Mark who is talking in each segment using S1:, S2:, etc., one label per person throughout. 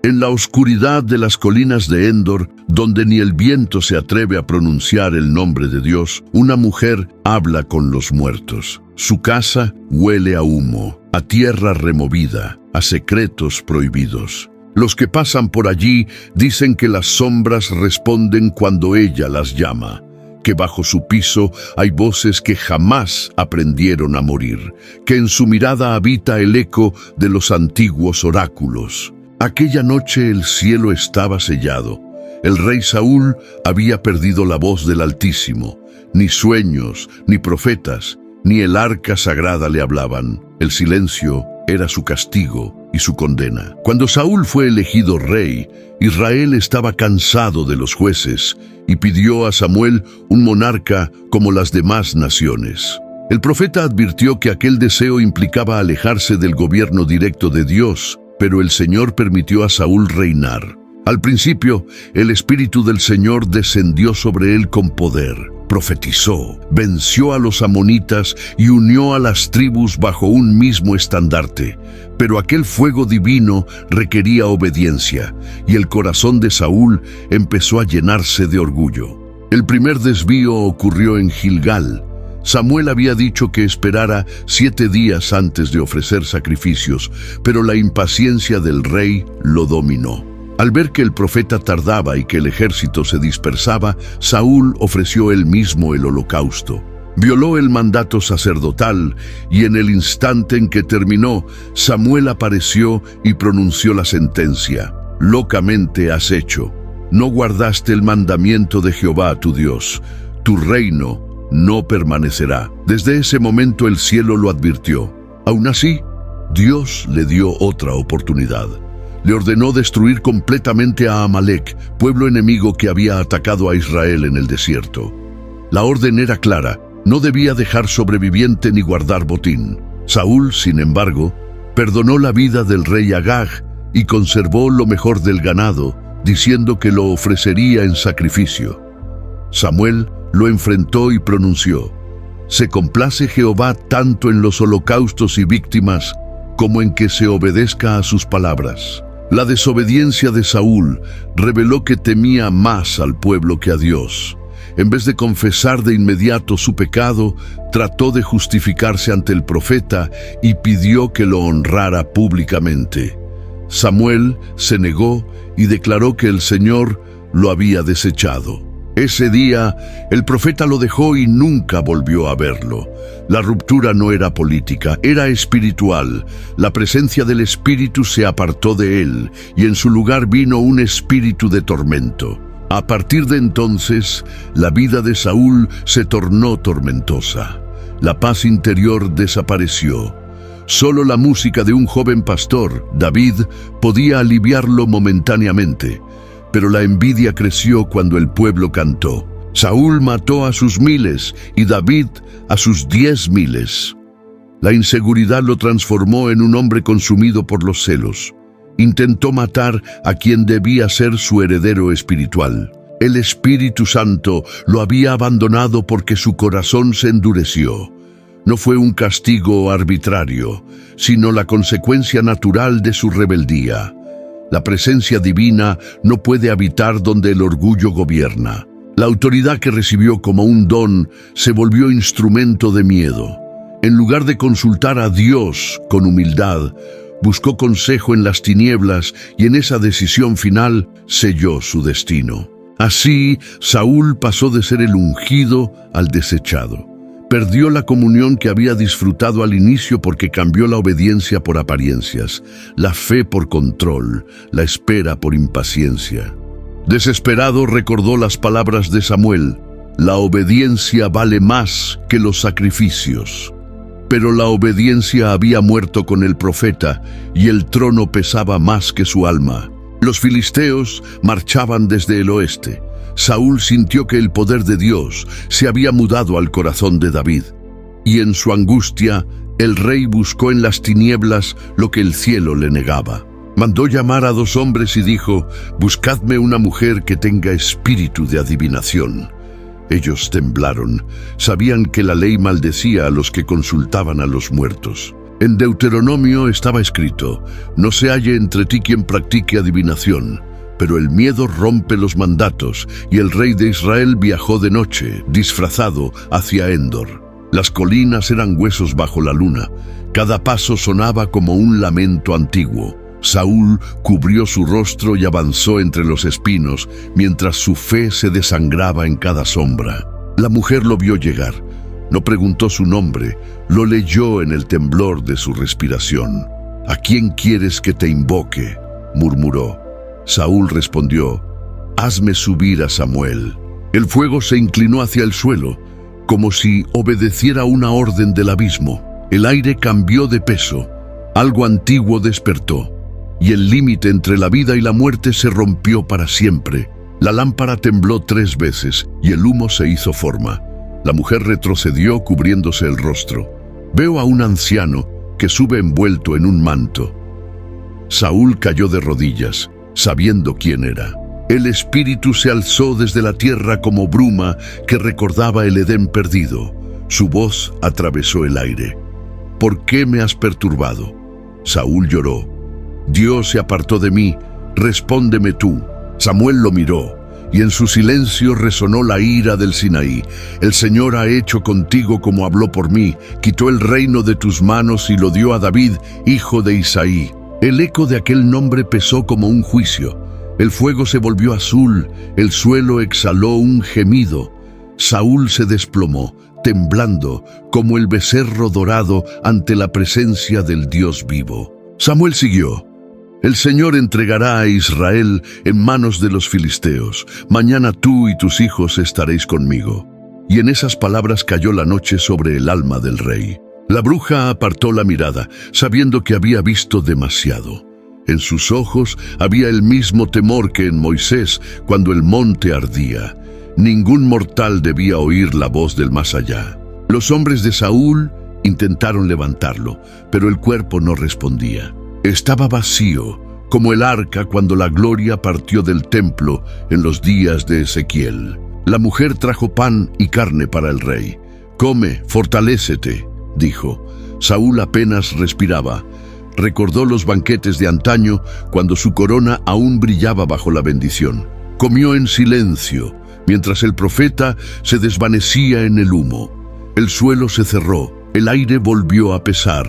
S1: En la oscuridad de las colinas de Endor, donde ni el viento se atreve a pronunciar el nombre de Dios, una mujer habla con los muertos. Su casa huele a humo, a tierra removida, a secretos prohibidos. Los que pasan por allí dicen que las sombras responden cuando ella las llama, que bajo su piso hay voces que jamás aprendieron a morir, que en su mirada habita el eco de los antiguos oráculos. Aquella noche el cielo estaba sellado. El rey Saúl había perdido la voz del Altísimo. Ni sueños, ni profetas, ni el arca sagrada le hablaban. El silencio era su castigo y su condena. Cuando Saúl fue elegido rey, Israel estaba cansado de los jueces y pidió a Samuel un monarca como las demás naciones. El profeta advirtió que aquel deseo implicaba alejarse del gobierno directo de Dios, pero el Señor permitió a Saúl reinar. Al principio, el Espíritu del Señor descendió sobre él con poder. Profetizó, venció a los amonitas y unió a las tribus bajo un mismo estandarte. Pero aquel fuego divino requería obediencia, y el corazón de Saúl empezó a llenarse de orgullo. El primer desvío ocurrió en Gilgal. Samuel había dicho que esperara 7 días antes de ofrecer sacrificios, pero la impaciencia del rey lo dominó. Al ver que el profeta tardaba y que el ejército se dispersaba, Saúl ofreció él mismo el holocausto. Violó el mandato sacerdotal y en el instante en que terminó, Samuel apareció y pronunció la sentencia: «Locamente has hecho. No guardaste el mandamiento de Jehová tu Dios. Tu reino no permanecerá». Desde ese momento el cielo lo advirtió. Aún así, Dios le dio otra oportunidad. Le ordenó destruir completamente a Amalek, pueblo enemigo que había atacado a Israel en el desierto. La orden era clara: no debía dejar sobreviviente ni guardar botín. Saúl, sin embargo, perdonó la vida del rey Agag y conservó lo mejor del ganado, diciendo que lo ofrecería en sacrificio. Samuel lo enfrentó y pronunció: «Se complace Jehová tanto en los holocaustos y víctimas como en que se obedezca a sus palabras». La desobediencia de Saúl reveló que temía más al pueblo que a Dios. En vez de confesar de inmediato su pecado, trató de justificarse ante el profeta y pidió que lo honrara públicamente. Samuel se negó y declaró que el Señor lo había desechado. Ese día, el profeta lo dejó y nunca volvió a verlo. La ruptura no era política, era espiritual. La presencia del Espíritu se apartó de él, y en su lugar vino un espíritu de tormento. A partir de entonces, la vida de Saúl se tornó tormentosa. La paz interior desapareció. Solo la música de un joven pastor, David, podía aliviarlo momentáneamente. Pero la envidia creció cuando el pueblo cantó. Saúl mató a sus 1000 y David a sus 10.000. La inseguridad lo transformó en un hombre consumido por los celos. Intentó matar a quien debía ser su heredero espiritual. El Espíritu Santo lo había abandonado porque su corazón se endureció. No fue un castigo arbitrario, sino la consecuencia natural de su rebeldía. La presencia divina no puede habitar donde el orgullo gobierna. La autoridad que recibió como un don se volvió instrumento de miedo. En lugar de consultar a Dios con humildad, buscó consejo en las tinieblas y en esa decisión final selló su destino. Así, Saúl pasó de ser el ungido al desechado. Perdió la comunión que había disfrutado al inicio porque cambió la obediencia por apariencias, la fe por control, la espera por impaciencia. Desesperado recordó las palabras de Samuel: «La obediencia vale más que los sacrificios». Pero la obediencia había muerto con el profeta y el trono pesaba más que su alma. Los filisteos marchaban desde el oeste. Saúl sintió que el poder de Dios se había mudado al corazón de David. Y en su angustia, el rey buscó en las tinieblas lo que el cielo le negaba. Mandó llamar a 2 hombres y dijo: «Buscadme una mujer que tenga espíritu de adivinación». Ellos temblaron. Sabían que la ley maldecía a los que consultaban a los muertos. En Deuteronomio estaba escrito: no se halle entre ti quien practique adivinación. Pero el miedo rompe los mandatos, y el rey de Israel viajó de noche, disfrazado, hacia Endor. Las colinas eran huesos bajo la luna. Cada paso sonaba como un lamento antiguo. Saúl cubrió su rostro y avanzó entre los espinos, mientras su fe se desangraba en cada sombra. La mujer lo vio llegar. No preguntó su nombre, lo leyó en el temblor de su respiración. «¿A quién quieres que te invoque?», murmuró. Saúl respondió: «Hazme subir a Samuel». El fuego se inclinó hacia el suelo, como si obedeciera una orden del abismo. El aire cambió de peso, algo antiguo despertó, y el límite entre la vida y la muerte se rompió para siempre. La lámpara tembló 3 veces, y el humo se hizo forma. La mujer retrocedió cubriéndose el rostro. Veo a un anciano que sube envuelto en un manto. Saúl cayó de rodillas, sabiendo quién era. El espíritu se alzó desde la tierra como bruma que recordaba el Edén perdido. Su voz atravesó el aire. «¿Por qué me has perturbado?». Saúl lloró. «Dios se apartó de mí, respóndeme tú». Samuel lo miró, y en su silencio resonó la ira del Sinaí. «El Señor ha hecho contigo como habló por mí, quitó el reino de tus manos y lo dio a David, hijo de Isaí». El eco de aquel nombre pesó como un juicio. El fuego se volvió azul, el suelo exhaló un gemido. Saúl se desplomó, temblando como el becerro dorado ante la presencia del Dios vivo. Samuel siguió: «El Señor entregará a Israel en manos de los filisteos. Mañana tú y tus hijos estaréis conmigo». Y en esas palabras cayó la noche sobre el alma del rey. La bruja apartó la mirada, sabiendo que había visto demasiado. En sus ojos había el mismo temor que en Moisés cuando el monte ardía. Ningún mortal debía oír la voz del más allá. Los hombres de Saúl intentaron levantarlo, pero el cuerpo no respondía. Estaba vacío, como el arca cuando la gloria partió del templo en los días de Ezequiel. La mujer trajo pan y carne para el rey. «Come, fortalécete», dijo. Saúl apenas respiraba. Recordó los banquetes de antaño, cuando su corona aún brillaba bajo la bendición. Comió en silencio, mientras el profeta se desvanecía en el humo. El suelo se cerró, el aire volvió a pesar.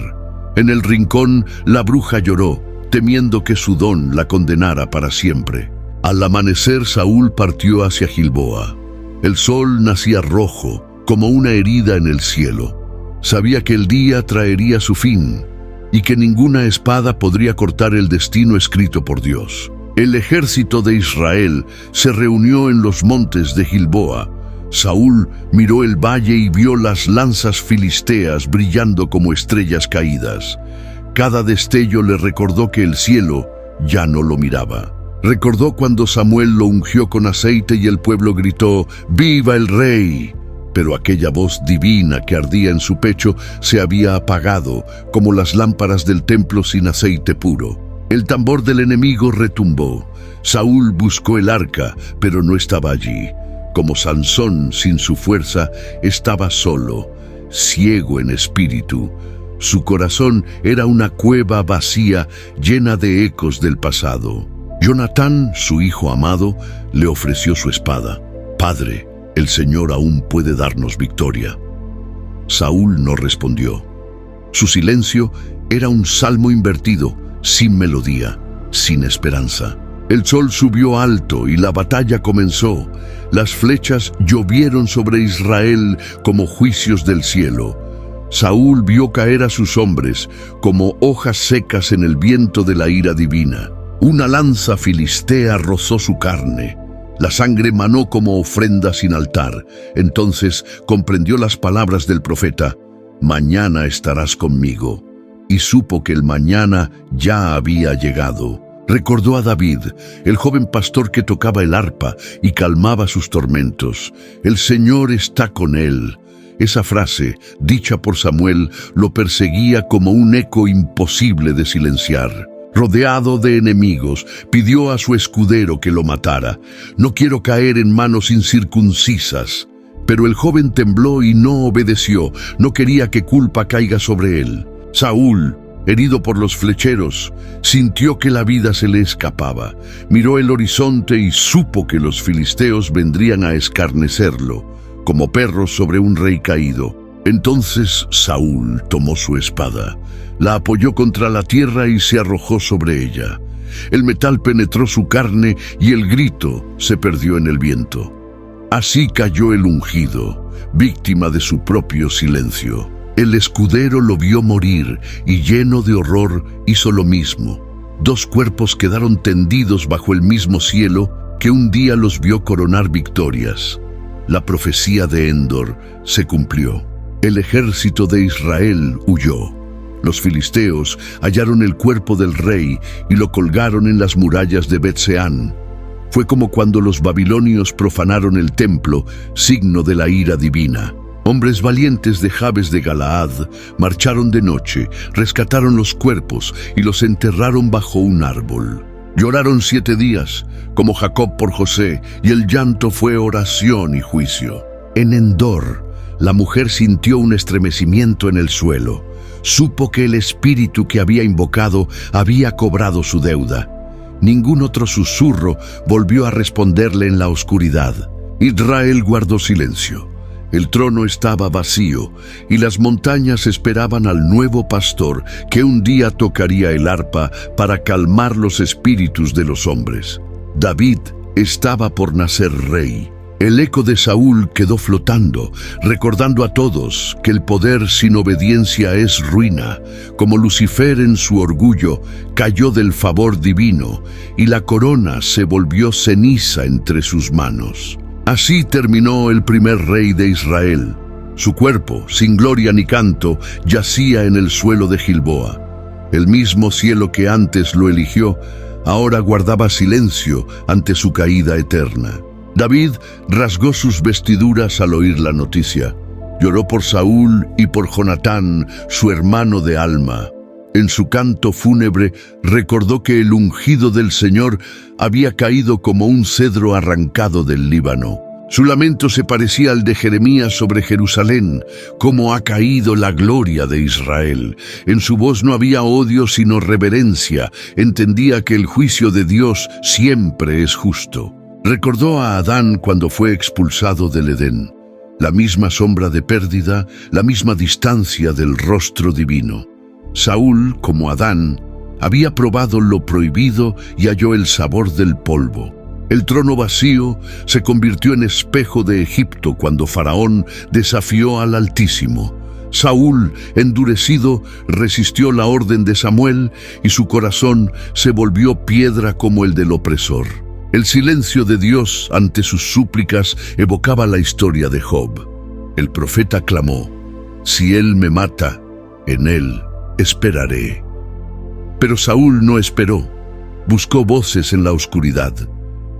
S1: En el rincón, la bruja lloró, temiendo que su don la condenara para siempre. Al amanecer, Saúl partió hacia Gilboa. El sol nacía rojo, como una herida en el cielo. Sabía que el día traería su fin y que ninguna espada podría cortar el destino escrito por Dios. El ejército de Israel se reunió en los montes de Gilboa. Saúl miró el valle y vio las lanzas filisteas brillando como estrellas caídas. Cada destello le recordó que el cielo ya no lo miraba. Recordó cuando Samuel lo ungió con aceite y el pueblo gritó: «¡Viva el rey!». Pero aquella voz divina que ardía en su pecho se había apagado, como las lámparas del templo sin aceite puro. El tambor del enemigo retumbó. Saúl buscó el arca, pero no estaba allí. Como Sansón sin su fuerza, estaba solo, ciego en espíritu. Su corazón era una cueva vacía, llena de ecos del pasado. Jonatán, su hijo amado, le ofreció su espada. «Padre, el Señor aún puede darnos victoria». Saúl no respondió. Su silencio era un salmo invertido, sin melodía, sin esperanza. El sol subió alto y la batalla comenzó. Las flechas llovieron sobre Israel como juicios del cielo. Saúl vio caer a sus hombres como hojas secas en el viento de la ira divina. Una lanza filistea rozó su carne. La sangre manó como ofrenda sin altar. Entonces comprendió las palabras del profeta: «Mañana estarás conmigo». Y supo que el mañana ya había llegado. Recordó a David, el joven pastor que tocaba el arpa y calmaba sus tormentos. «El Señor está con él». Esa frase, dicha por Samuel, lo perseguía como un eco imposible de silenciar. Rodeado de enemigos, pidió a su escudero que lo matara. «No quiero caer en manos incircuncisas». Pero el joven tembló y no obedeció. No quería que culpa caiga sobre él. Saúl, herido por los flecheros, sintió que la vida se le escapaba. Miró el horizonte y supo que los filisteos vendrían a escarnecerlo, como perros sobre un rey caído. Entonces Saúl tomó su espada, la apoyó contra la tierra y se arrojó sobre ella. El metal penetró su carne y el grito se perdió en el viento. Así cayó el ungido, víctima de su propio silencio. El escudero lo vio morir y lleno de horror hizo lo mismo. Dos cuerpos quedaron tendidos bajo el mismo cielo que un día los vio coronar victorias. La profecía de Endor se cumplió. El ejército de Israel huyó. Los filisteos hallaron el cuerpo del rey y lo colgaron en las murallas de Bet-Seán. Fue como cuando los babilonios profanaron el templo, signo de la ira divina. Hombres valientes de Jabes de Galaad marcharon de noche, rescataron los cuerpos y los enterraron bajo un árbol. Lloraron 7 días, como Jacob por José, y el llanto fue oración y juicio. En Endor, la mujer sintió un estremecimiento en el suelo. Supo que el espíritu que había invocado había cobrado su deuda. Ningún otro susurro volvió a responderle en la oscuridad. Israel guardó silencio. El trono estaba vacío y las montañas esperaban al nuevo pastor que un día tocaría el arpa para calmar los espíritus de los hombres. David estaba por nacer rey. El eco de Saúl quedó flotando, recordando a todos que el poder sin obediencia es ruina. Como Lucifer en su orgullo cayó del favor divino y la corona se volvió ceniza entre sus manos. Así terminó el primer rey de Israel. Su cuerpo, sin gloria ni canto, yacía en el suelo de Gilboa. El mismo cielo que antes lo eligió, ahora guardaba silencio ante su caída eterna. David rasgó sus vestiduras al oír la noticia. Lloró por Saúl y por Jonatán, su hermano de alma. En su canto fúnebre recordó que el ungido del Señor había caído como un cedro arrancado del Líbano. Su lamento se parecía al de Jeremías sobre Jerusalén, cómo ha caído la gloria de Israel. En su voz no había odio sino reverencia. Entendía que el juicio de Dios siempre es justo. Recordó a Adán cuando fue expulsado del Edén. La misma sombra de pérdida, la misma distancia del rostro divino. Saúl, como Adán, había probado lo prohibido y halló el sabor del polvo. El trono vacío se convirtió en espejo de Egipto cuando Faraón desafió al Altísimo. Saúl, endurecido, resistió la orden de Samuel y su corazón se volvió piedra como el del opresor. El silencio de Dios ante sus súplicas evocaba la historia de Job. El profeta clamó: «Si él me mata, en él esperaré». Pero Saúl no esperó. Buscó voces en la oscuridad,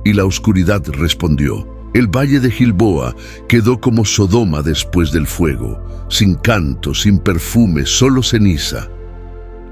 S1: y la oscuridad respondió. El valle de Gilboa quedó como Sodoma después del fuego, sin canto, sin perfume, solo ceniza.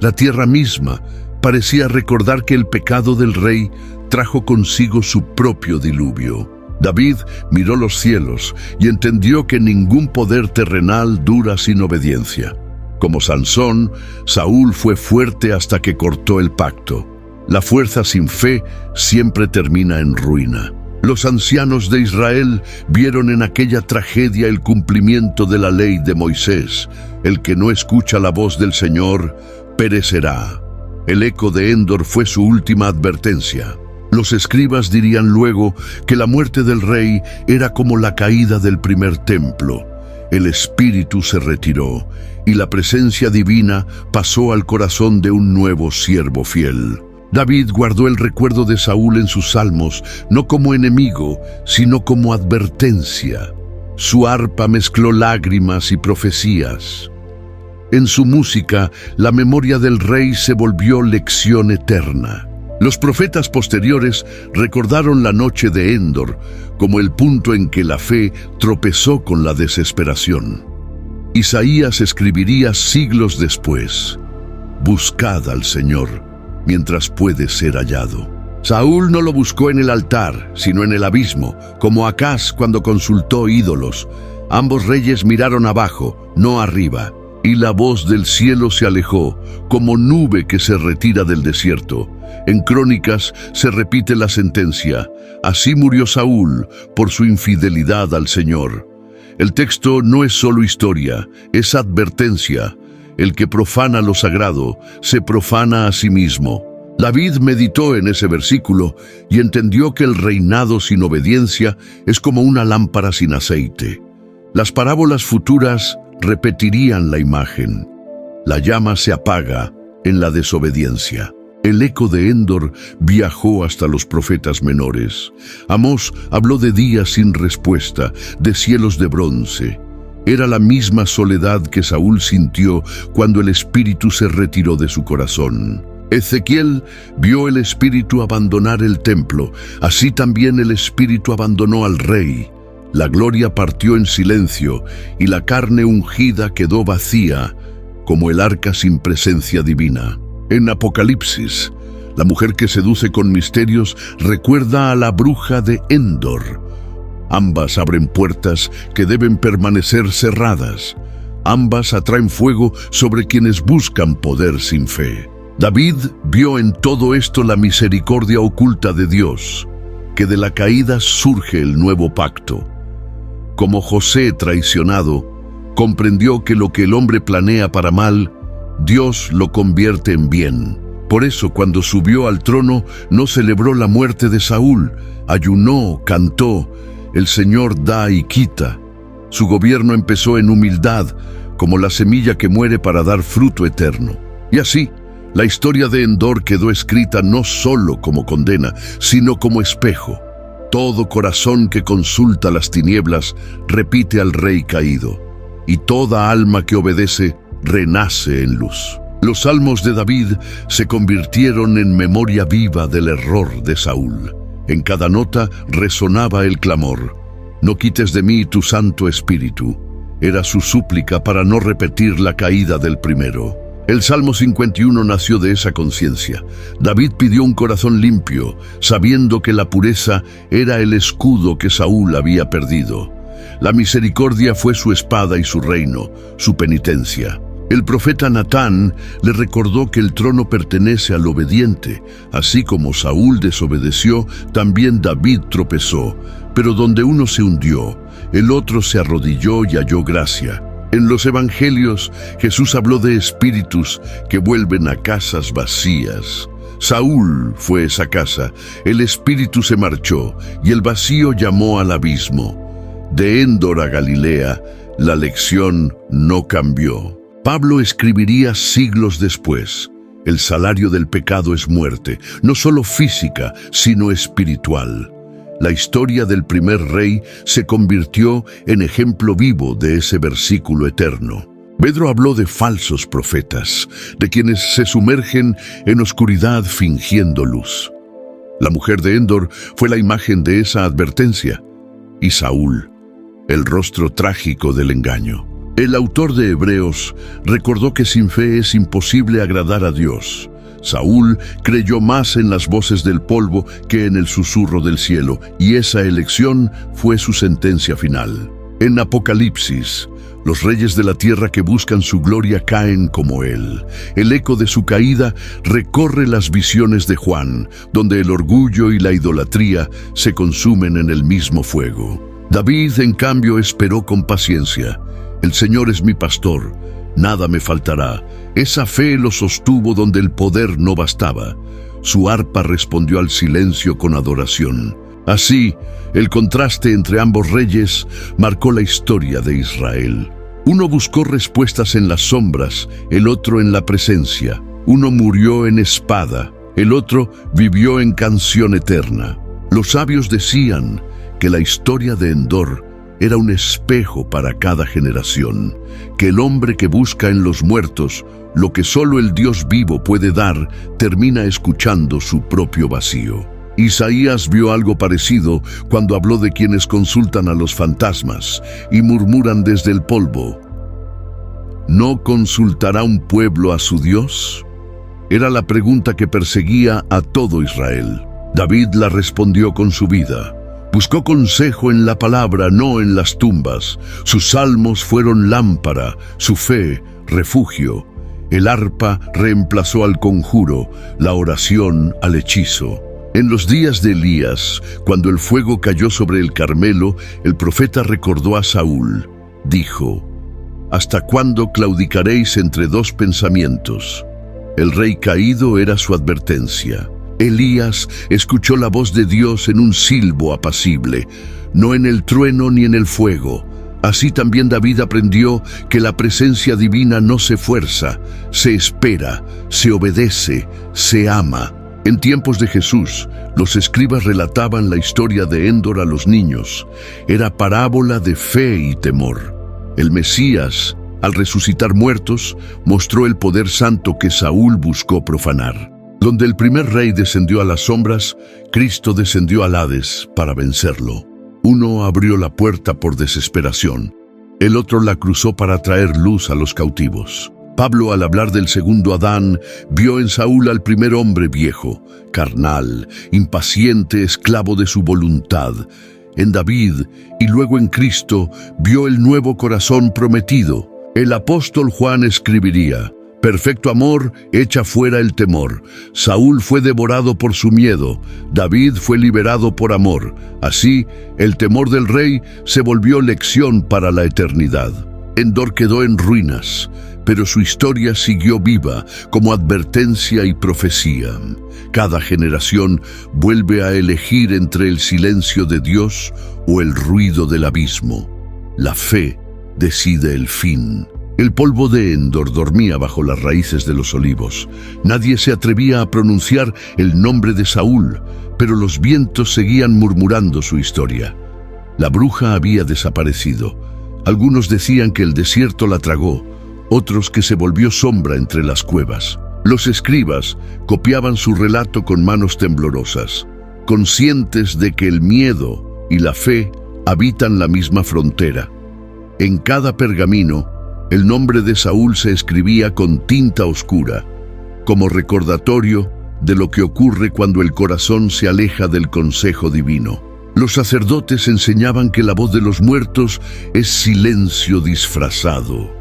S1: La tierra misma parecía recordar que el pecado del rey trajo consigo su propio diluvio. David miró los cielos y entendió que ningún poder terrenal dura sin obediencia. Como Sansón, Saúl fue fuerte hasta que cortó el pacto. La fuerza sin fe siempre termina en ruina. Los ancianos de Israel vieron en aquella tragedia el cumplimiento de la ley de Moisés. El que no escucha la voz del Señor perecerá. El eco de Endor fue su última advertencia. Los escribas dirían luego que la muerte del rey era como la caída del primer templo. El espíritu se retiró y la presencia divina pasó al corazón de un nuevo siervo fiel. David guardó el recuerdo de Saúl en sus salmos, no como enemigo, sino como advertencia. Su arpa mezcló lágrimas y profecías. En su música, la memoria del rey se volvió lección eterna. Los profetas posteriores recordaron la noche de Endor como el punto en que la fe tropezó con la desesperación. Isaías escribiría siglos después: «Buscad al Señor mientras puede ser hallado». Saúl no lo buscó en el altar, sino en el abismo, como Acaz cuando consultó ídolos. Ambos reyes miraron abajo, no arriba. y la voz del cielo se alejó, como nube que se retira del desierto. En Crónicas se repite la sentencia: así murió Saúl por su infidelidad al Señor. El texto no es solo historia, es advertencia. El que profana lo sagrado, se profana a sí mismo. David meditó en ese versículo y entendió que el reinado sin obediencia es como una lámpara sin aceite. Las parábolas futuras repetirían la imagen. La llama se apaga en la desobediencia. El eco de Endor viajó hasta los profetas menores. Amós habló de días sin respuesta, de cielos de bronce. Era la misma soledad que Saúl sintió cuando el espíritu se retiró de su corazón. Ezequiel vio el espíritu abandonar el templo, así también el espíritu abandonó al rey. La gloria partió en silencio y la carne ungida quedó vacía, como el arca sin presencia divina. En Apocalipsis, la mujer que seduce con misterios recuerda a la bruja de Endor. Ambas abren puertas que deben permanecer cerradas. Ambas atraen fuego sobre quienes buscan poder sin fe. David vio en todo esto la misericordia oculta de Dios, que de la caída surge el nuevo pacto. Como José traicionado, comprendió que lo que el hombre planea para mal, Dios lo convierte en bien. Por eso, cuando subió al trono, no celebró la muerte de Saúl, ayunó, cantó. El Señor da y quita. Su gobierno empezó en humildad, como la semilla que muere para dar fruto eterno. Y así, la historia de Endor quedó escrita no solo como condena, sino como espejo. Todo corazón que consulta las tinieblas repite al rey caído, y toda alma que obedece renace en luz. Los salmos de David se convirtieron en memoria viva del error de Saúl. En cada nota resonaba el clamor: no quites de mí tu Santo Espíritu. Era su súplica para no repetir la caída del primero. El Salmo 51 nació de esa conciencia. David pidió un corazón limpio, sabiendo que la pureza era el escudo que Saúl había perdido. La misericordia fue su espada y su reino, su penitencia. El profeta Natán le recordó que el trono pertenece al obediente. Así como Saúl desobedeció, también David tropezó. Pero donde uno se hundió, el otro se arrodilló y halló gracia. En los evangelios, Jesús habló de espíritus que vuelven a casas vacías. Saúl fue esa casa, el espíritu se marchó y el vacío llamó al abismo. De Endor a Galilea, la lección no cambió. Pablo escribiría siglos después: el salario del pecado es muerte, no solo física, sino espiritual. La historia del primer rey se convirtió en ejemplo vivo de ese versículo eterno. Pedro habló de falsos profetas, de quienes se sumergen en oscuridad fingiendo luz. La mujer de Endor fue la imagen de esa advertencia, y Saúl, el rostro trágico del engaño. El autor de Hebreos recordó que sin fe es imposible agradar a Dios. Saúl creyó más en las voces del polvo que en el susurro del cielo, y esa elección fue su sentencia final. En Apocalipsis, los reyes de la tierra que buscan su gloria caen como él. El eco de su caída recorre las visiones de Juan, donde el orgullo y la idolatría se consumen en el mismo fuego. David, en cambio, esperó con paciencia. El Señor es mi pastor, nada me faltará. Esa fe lo sostuvo donde el poder no bastaba. Su arpa respondió al silencio con adoración. Así, el contraste entre ambos reyes marcó la historia de Israel. Uno buscó respuestas en las sombras, el otro en la presencia. Uno murió en espada, el otro vivió en canción eterna. Los sabios decían que la historia de Endor era un espejo para cada generación, que el hombre que busca en los muertos lo que solo el Dios vivo puede dar, termina escuchando su propio vacío. Isaías vio algo parecido cuando habló de quienes consultan a los fantasmas y murmuran desde el polvo: ¿no consultará un pueblo a su Dios? Era la pregunta que perseguía a todo Israel. David la respondió con su vida. Buscó consejo en la palabra, no en las tumbas. Sus salmos fueron lámpara, su fe refugio. El arpa reemplazó al conjuro, la oración al hechizo. En los días de Elías, cuando el fuego cayó sobre el Carmelo, el profeta recordó a Saúl. Dijo: ¿hasta cuándo claudicaréis entre dos pensamientos? El rey caído era su advertencia. Elías escuchó la voz de Dios en un silbo apacible, no en el trueno ni en el fuego. Así también David aprendió que la presencia divina no se fuerza, se espera, se obedece, se ama. En tiempos de Jesús, los escribas relataban la historia de Endor a los niños. Era parábola de fe y temor. El Mesías, al resucitar muertos, mostró el poder santo que Saúl buscó profanar. Donde el primer rey descendió a las sombras, Cristo descendió al Hades para vencerlo. Uno abrió la puerta por desesperación, el otro la cruzó para traer luz a los cautivos. Pablo, al hablar del segundo Adán, vio en Saúl al primer hombre viejo, carnal, impaciente, esclavo de su voluntad. En David y luego en Cristo vio el nuevo corazón prometido. El apóstol Juan escribiría: perfecto amor echa fuera el temor. Saúl fue devorado por su miedo, David fue liberado por amor. Así, el temor del rey se volvió lección para la eternidad. Endor quedó en ruinas, pero su historia siguió viva como advertencia y profecía. Cada generación vuelve a elegir entre el silencio de Dios o el ruido del abismo. La fe decide el fin. El polvo de Endor dormía bajo las raíces de los olivos. Nadie se atrevía a pronunciar el nombre de Saúl, pero los vientos seguían murmurando su historia. La bruja había desaparecido. Algunos decían que el desierto la tragó, otros que se volvió sombra entre las cuevas. Los escribas copiaban su relato con manos temblorosas, conscientes de que el miedo y la fe habitan la misma frontera. En cada pergamino, el nombre de Saúl se escribía con tinta oscura, como recordatorio de lo que ocurre cuando el corazón se aleja del consejo divino. Los sacerdotes enseñaban que la voz de los muertos es silencio disfrazado.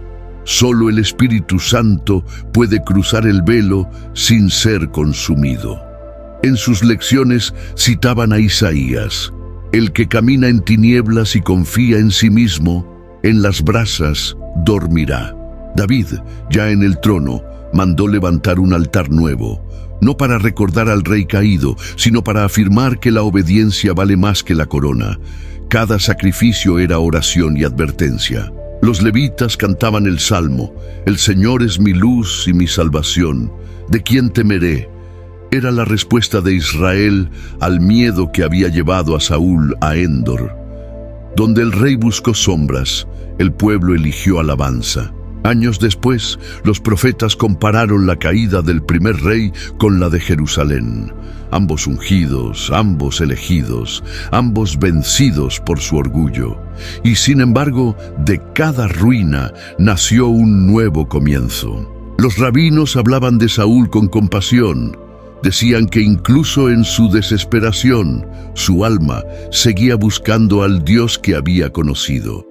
S1: Solo el Espíritu Santo puede cruzar el velo sin ser consumido. En sus lecciones citaban a Isaías: el que camina en tinieblas y confía en sí mismo, en las brasas dormirá. David, ya en el trono, mandó levantar un altar nuevo, no para recordar al rey caído, sino para afirmar que la obediencia vale más que la corona. Cada sacrificio era oración y advertencia. Los levitas cantaban el salmo: el Señor es mi luz y mi salvación, ¿de quién temeré? Era la respuesta de Israel al miedo que había llevado a Saúl a Endor. Donde el rey buscó sombras, el pueblo eligió alabanza. Años después, los profetas compararon la caída del primer rey con la de Jerusalén. Ambos ungidos, ambos elegidos, ambos vencidos por su orgullo. Y sin embargo, de cada ruina nació un nuevo comienzo. Los rabinos hablaban de Saúl con compasión. Decían que incluso en su desesperación, su alma seguía buscando al Dios que había conocido.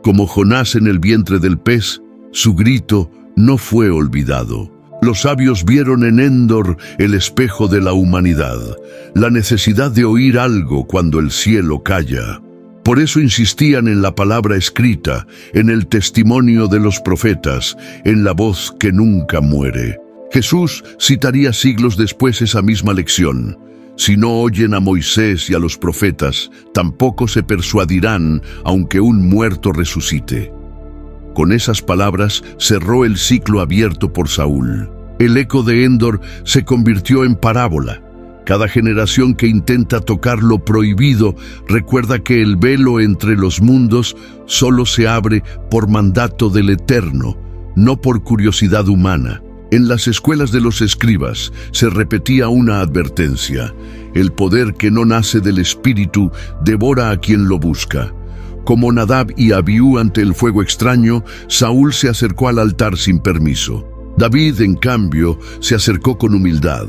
S1: Como Jonás en el vientre del pez, su grito no fue olvidado. Los sabios vieron en Endor el espejo de la humanidad, la necesidad de oír algo cuando el cielo calla. Por eso insistían en la palabra escrita, en el testimonio de los profetas, en la voz que nunca muere. Jesús citaría siglos después esa misma lección: si no oyen a Moisés y a los profetas, tampoco se persuadirán aunque un muerto resucite. Con esas palabras cerró el ciclo abierto por Saúl. El eco de Endor se convirtió en parábola. Cada generación que intenta tocar lo prohibido recuerda que el velo entre los mundos solo se abre por mandato del Eterno, no por curiosidad humana. En las escuelas de los escribas se repetía una advertencia: el poder que no nace del Espíritu devora a quien lo busca. Como Nadab y Abiú ante el fuego extraño, Saúl se acercó al altar sin permiso. David, en cambio, se acercó con humildad.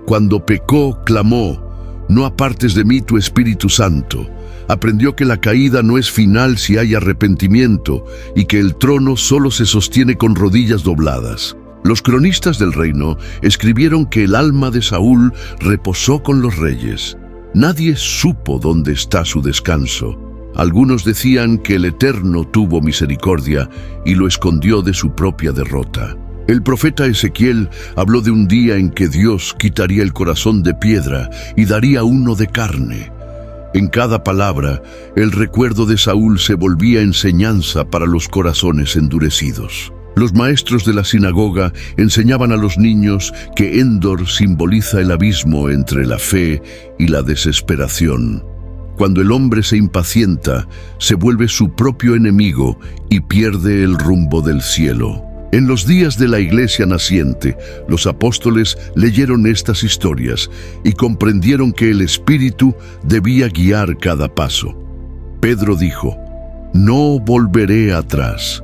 S1: Cuando pecó, clamó: no apartes de mí tu Espíritu Santo. Aprendió que la caída no es final si hay arrepentimiento y que el trono solo se sostiene con rodillas dobladas. Los cronistas del reino escribieron que el alma de Saúl reposó con los reyes. Nadie supo dónde está su descanso. Algunos decían que el Eterno tuvo misericordia y lo escondió de su propia derrota. El profeta Ezequiel habló de un día en que Dios quitaría el corazón de piedra y daría uno de carne. En cada palabra, el recuerdo de Saúl se volvía enseñanza para los corazones endurecidos. Los maestros de la sinagoga enseñaban a los niños que Endor simboliza el abismo entre la fe y la desesperación. Cuando el hombre se impacienta, se vuelve su propio enemigo y pierde el rumbo del cielo. En los días de la iglesia naciente, los apóstoles leyeron estas historias y comprendieron que el Espíritu debía guiar cada paso. Pedro dijo: «No volveré atrás».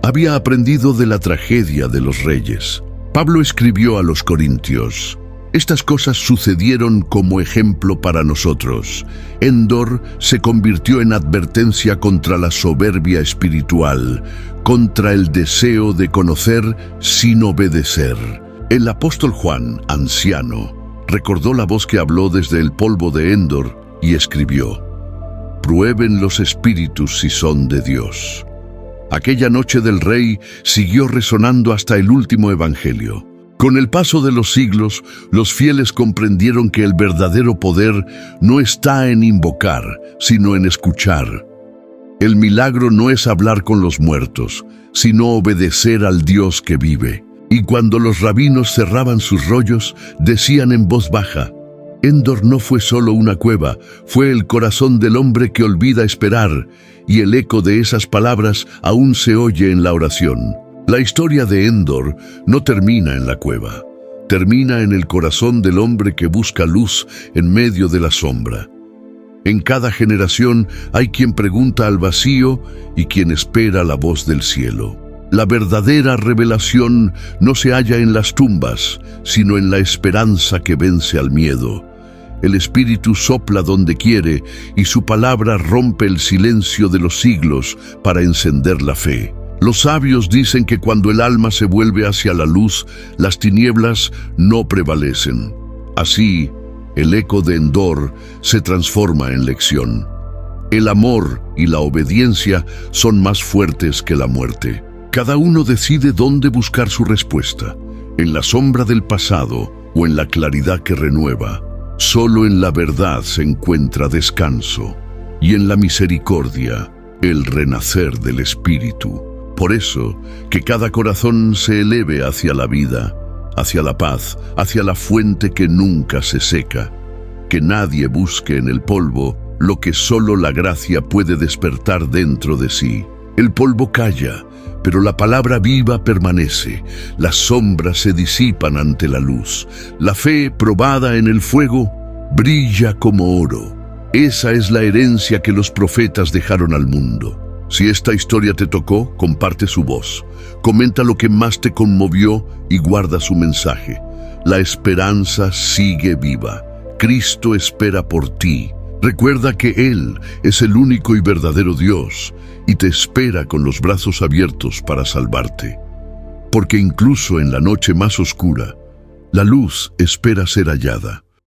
S1: Había aprendido de la tragedia de los reyes. Pablo escribió a los Corintios: «Estas cosas sucedieron como ejemplo para nosotros». Endor se convirtió en advertencia contra la soberbia espiritual, contra el deseo de conocer sin obedecer. El apóstol Juan, anciano, recordó la voz que habló desde el polvo de Endor y escribió: «Prueben los espíritus si son de Dios». Aquella noche del rey siguió resonando hasta el último evangelio. Con el paso de los siglos, los fieles comprendieron que el verdadero poder no está en invocar, sino en escuchar. El milagro no es hablar con los muertos, sino obedecer al Dios que vive. Y cuando los rabinos cerraban sus rollos, decían en voz baja: «Endor no fue solo una cueva, fue el corazón del hombre que olvida esperar», y el eco de esas palabras aún se oye en la oración. La historia de Endor no termina en la cueva, termina en el corazón del hombre que busca luz en medio de la sombra. En cada generación hay quien pregunta al vacío y quien espera la voz del cielo. La verdadera revelación no se halla en las tumbas, sino en la esperanza que vence al miedo. El Espíritu sopla donde quiere y su palabra rompe el silencio de los siglos para encender la fe. Los sabios dicen que cuando el alma se vuelve hacia la luz, las tinieblas no prevalecen. Así, el eco de Endor se transforma en lección. El amor y la obediencia son más fuertes que la muerte. Cada uno decide dónde buscar su respuesta, en la sombra del pasado o en la claridad que renueva. Solo en la verdad se encuentra descanso, y en la misericordia, el renacer del Espíritu. Por eso, que cada corazón se eleve hacia la vida, hacia la paz, hacia la fuente que nunca se seca. Que nadie busque en el polvo lo que solo la gracia puede despertar dentro de sí. El polvo calla, pero la palabra viva permanece. Las sombras se disipan ante la luz. La fe, probada en el fuego, brilla como oro. Esa es la herencia que los profetas dejaron al mundo. Si esta historia te tocó, comparte su voz. Comenta lo que más te conmovió y guarda su mensaje. La esperanza sigue viva. Cristo espera por ti. Recuerda que Él es el único y verdadero Dios y te espera con los brazos abiertos para salvarte. Porque incluso en la noche más oscura, la luz espera ser hallada.